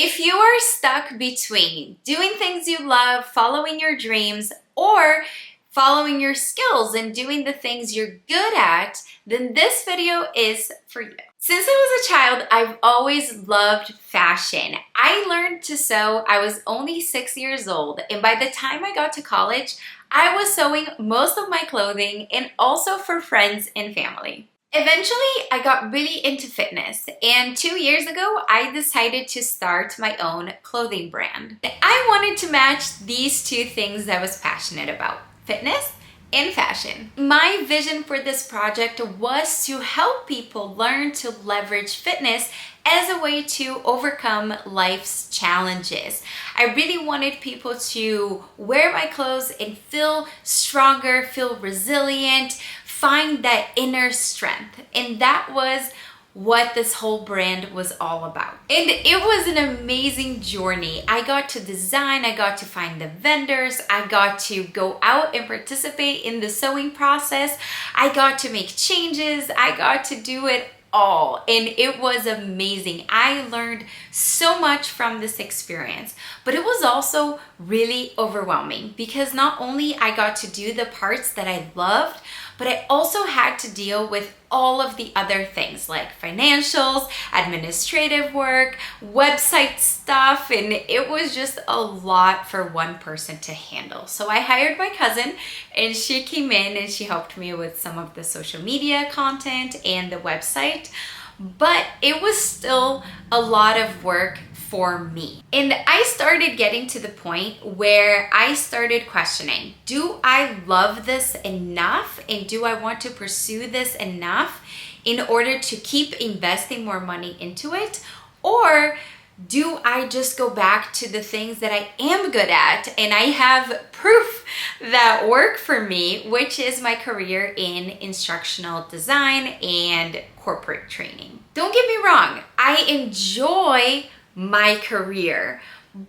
If you are stuck between doing things you love, following your dreams, or following your skills and doing the things you're good at, then this video is for you. Since I was a child, I've always loved fashion. I learned to sew, I was only 6 years old, and by the time I got to college, I was sewing most of my clothing and also for friends and family. Eventually, I got really into fitness, and 2 years ago, I decided to start my own clothing brand. I wanted to match these two things I was passionate about: fitness and fashion. My vision for this project was to help people learn to leverage fitness as a way to overcome life's challenges. I really wanted people to wear my clothes and feel stronger, feel resilient, find that inner strength. And that was what this whole brand was all about. And it was an amazing journey. I got to design, I got to find the vendors, I got to go out and participate in the sewing process, I got to make changes, I got to do it all, and it was amazing. I learned so much from this experience, but it was also really overwhelming because not only I got to do the parts that I loved, but I also had to deal with all of the other things like financials, administrative work, website stuff, and it was just a lot for one person to handle. So I hired my cousin, and she came in and she helped me with some of the social media content and the website, but it was still a lot of work for me. And I started getting to the point where I started questioning, do I love this enough? And do I want to pursue this enough in order to keep investing more money into it? Or do I just go back to the things that I am good at and I have proof that work for me, which is my career in instructional design and corporate training? Don't get me wrong, I enjoy my career,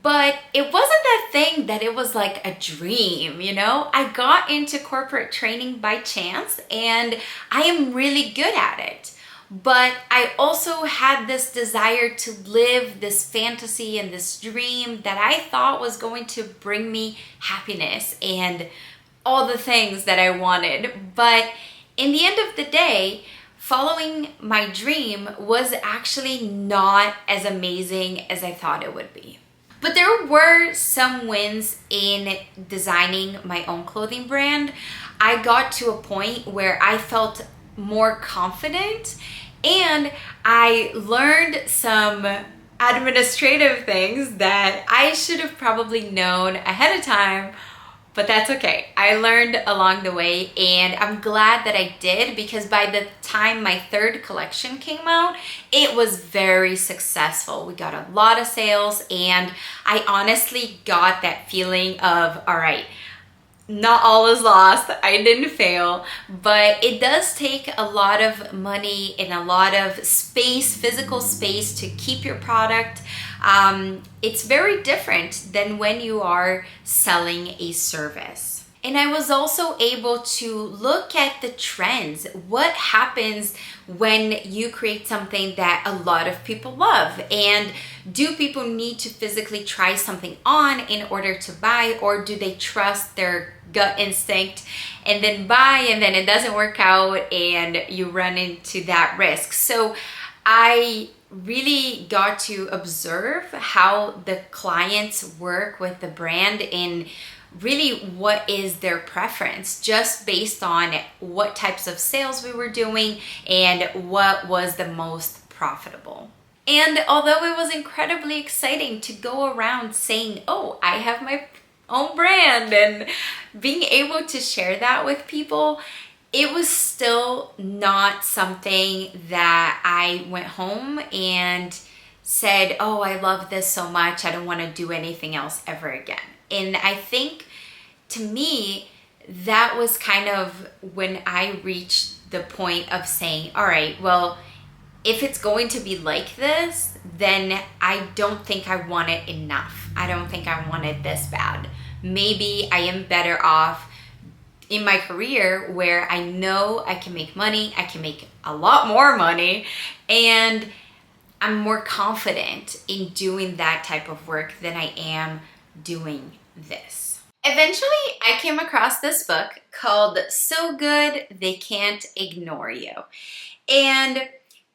but it wasn't that thing that it was like a dream, you know? I got into corporate training by chance and I am really good at it. But I also had this desire to live this fantasy and this dream that I thought was going to bring me happiness and all the things that I wanted. But in the end of the day, following my dream was actually not as amazing as I thought it would be. But there were some wins in designing my own clothing brand. I got to a point where I felt more confident and I learned some administrative things that I should have probably known ahead of time. But that's okay. I learned along the way, and I'm glad that I did, because by the time my third collection came out, it was very successful. We got a lot of sales, and I honestly got that feeling of, all right, not all is lost. I didn't fail, but it does take a lot of money and a lot of space, physical space, to keep your product. It's very different than when you are selling a service. And I was also able to look at the trends. What happens when you create something that a lot of people love? And do people need to physically try something on in order to buy, or do they trust their gut instinct and then buy, and then it doesn't work out and you run into that risk? So I really got to observe how the clients work with the brand and really what is their preference, just based on what types of sales we were doing and what was the most profitable. And although it was incredibly exciting to go around saying, oh, I have my own brand, and being able to share that with people, it was still not something that I went home and said, oh, I love this so much, I don't want to do anything else ever again. And I think, to me, that was kind of when I reached the point of saying, all right, well, if it's going to be like this, then I don't think I want it enough. I don't think I want it this bad. Maybe I am better off in my career where I know I can make money, I can make a lot more money, and I'm more confident in doing that type of work than I am doing this. Eventually, I came across this book called So Good They Can't Ignore You. And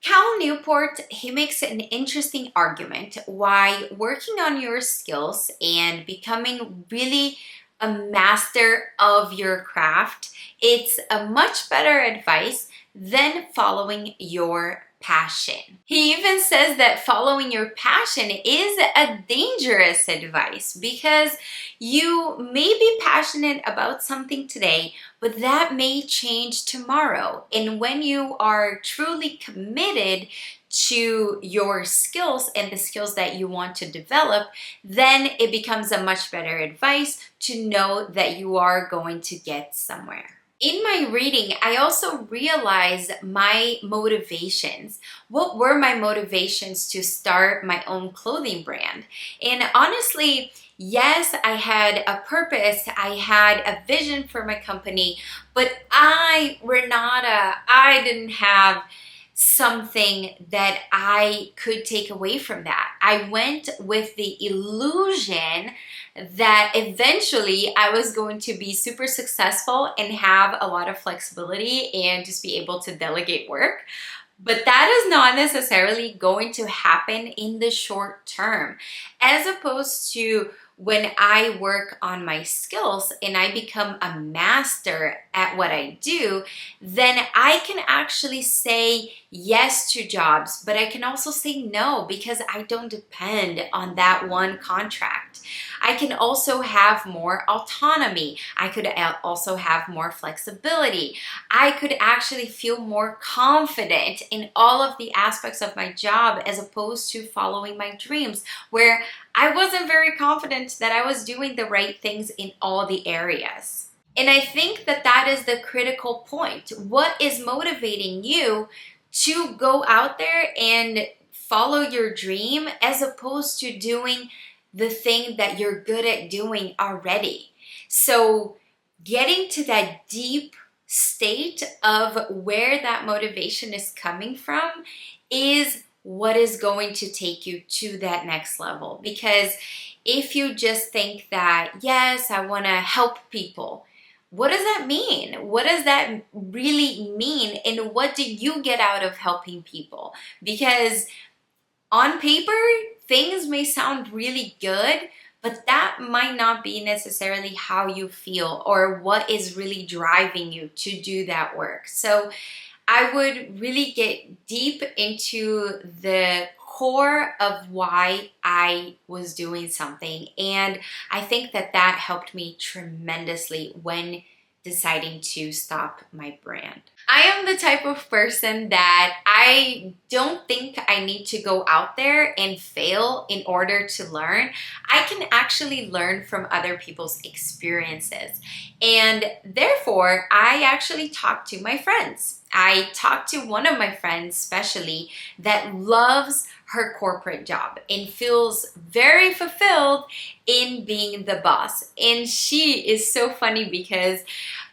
Cal Newport, he makes an interesting argument why working on your skills and becoming really a master of your craft, it's a much better advice than following your passion. He even says that following your passion is a dangerous advice because you may be passionate about something today, but that may change tomorrow. And when you are truly committed to your skills and the skills that you want to develop, then it becomes a much better advice to know that you are going to get somewhere. In my reading, I also realized my motivations. What were my motivations to start my own clothing brand? And honestly, yes, I had a purpose, I had a vision for my company, but Renata, I didn't have something that I could take away from that. I went with the illusion that eventually I was going to be super successful and have a lot of flexibility and just be able to delegate work. But that is not necessarily going to happen in the short term, as opposed to when I work on my skills and I become a master at what I do, then I can actually say yes to jobs, but I can also say no because I don't depend on that one contract. I can also have more autonomy. I could also have more flexibility. I could actually feel more confident in all of the aspects of my job as opposed to following my dreams, where I wasn't very confident that I was doing the right things in all the areas. And I think that that is the critical point. What is motivating you to go out there and follow your dream as opposed to doing the thing that you're good at doing already? So getting to that deep state of where that motivation is coming from is what is going to take you to that next level. Because if you just think that, yes, I want to help people, what does that mean? What does that really mean? And what do you get out of helping people? Because on paper, things may sound really good, but that might not be necessarily how you feel or what is really driving you to do that work. So I would really get deep into the core of why I was doing something. And I think that that helped me tremendously when deciding to stop my brand. I am the type of person that I don't think I need to go out there and fail in order to learn. I can actually learn from other people's experiences. And therefore, I actually talk to my friends. I talked to one of my friends especially that loves her corporate job and feels very fulfilled in being the boss. And she is so funny because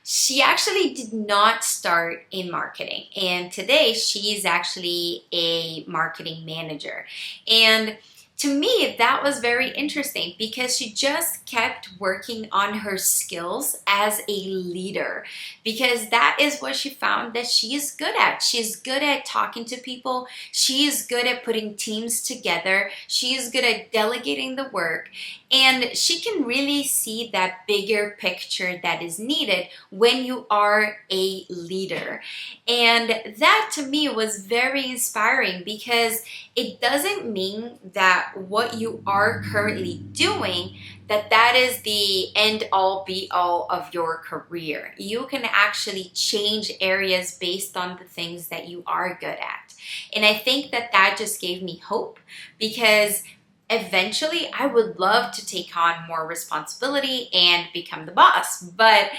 she actually did not start in marketing. And today she is actually a marketing manager. And to me, that was very interesting because she just kept working on her skills as a leader, because that is what she found that she is good at. She's good at talking to people. She is good at putting teams together. She is good at delegating the work. And she can really see that bigger picture that is needed when you are a leader. And that to me was very inspiring because it doesn't mean that what you are currently doing, that is the end all be all of your career. You can actually change areas based on the things that you are good at. And I think that that just gave me hope because eventually I would love to take on more responsibility and become the boss, but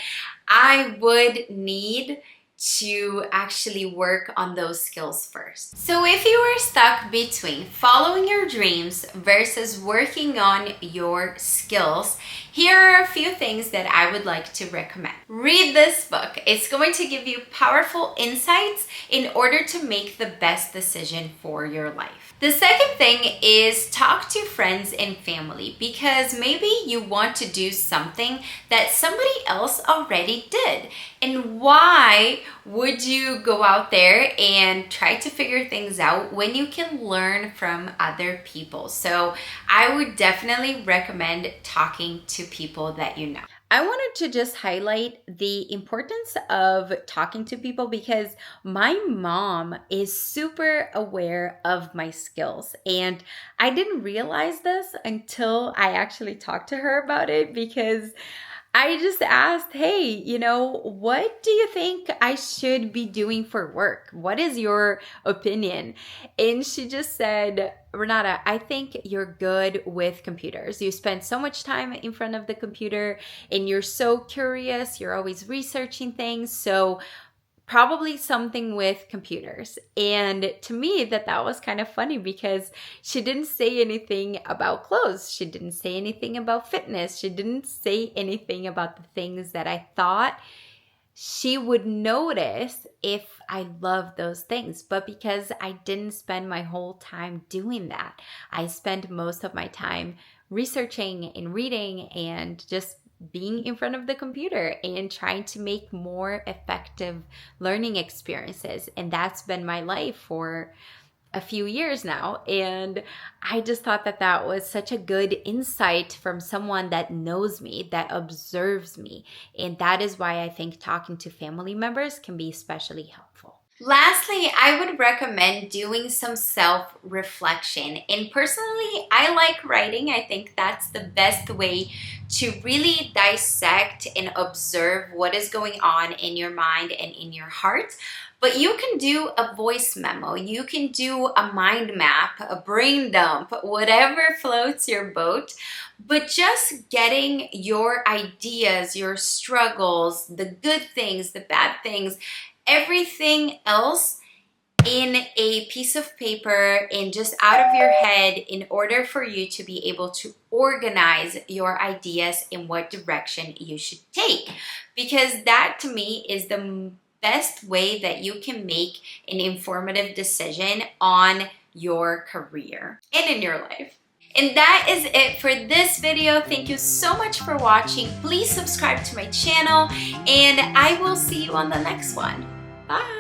I would need to actually work on those skills first. So if you are stuck between following your dreams versus working on your skills, here are a few things that I would like to recommend. Read this book. It's going to give you powerful insights in order to make the best decision for your life. The second thing is talk to friends and family, because maybe you want to do something that somebody else already did. And why would you go out there and try to figure things out when you can learn from other people? So I would definitely recommend talking to people that you know. I wanted to just highlight the importance of talking to people because my mom is super aware of my skills. And I didn't realize this until I actually talked to her about it, because I just asked, hey, what do you think I should be doing for work? What is your opinion? And she just said, Renata, I think you're good with computers. You spend so much time in front of the computer and you're so curious. You're always researching things. So probably something with computers. And to me, that was kind of funny because she didn't say anything about clothes. She didn't say anything about fitness. She didn't say anything about the things that I thought she would notice if I loved those things. But because I didn't spend my whole time doing that, I spent most of my time researching and reading and just being in front of the computer and trying to make more effective learning experiences. And that's been my life for a few years now. And I just thought that was such a good insight from someone that knows me, that observes me. And that is why I think talking to family members can be especially helpful. Lastly, I would recommend doing some self-reflection. And personally, I like writing. I think that's the best way to really dissect and observe what is going on in your mind and in your heart. But you can do a voice memo, you can do a mind map, a brain dump, whatever floats your boat. But just getting your ideas, your struggles, the good things, the bad things, everything else in a piece of paper and just out of your head in order for you to be able to organize your ideas in what direction you should take. Because that to me is the best way that you can make an informative decision on your career and in your life. And that is it for this video. Thank you so much for watching. Please subscribe to my channel and I will see you on the next one. Bye.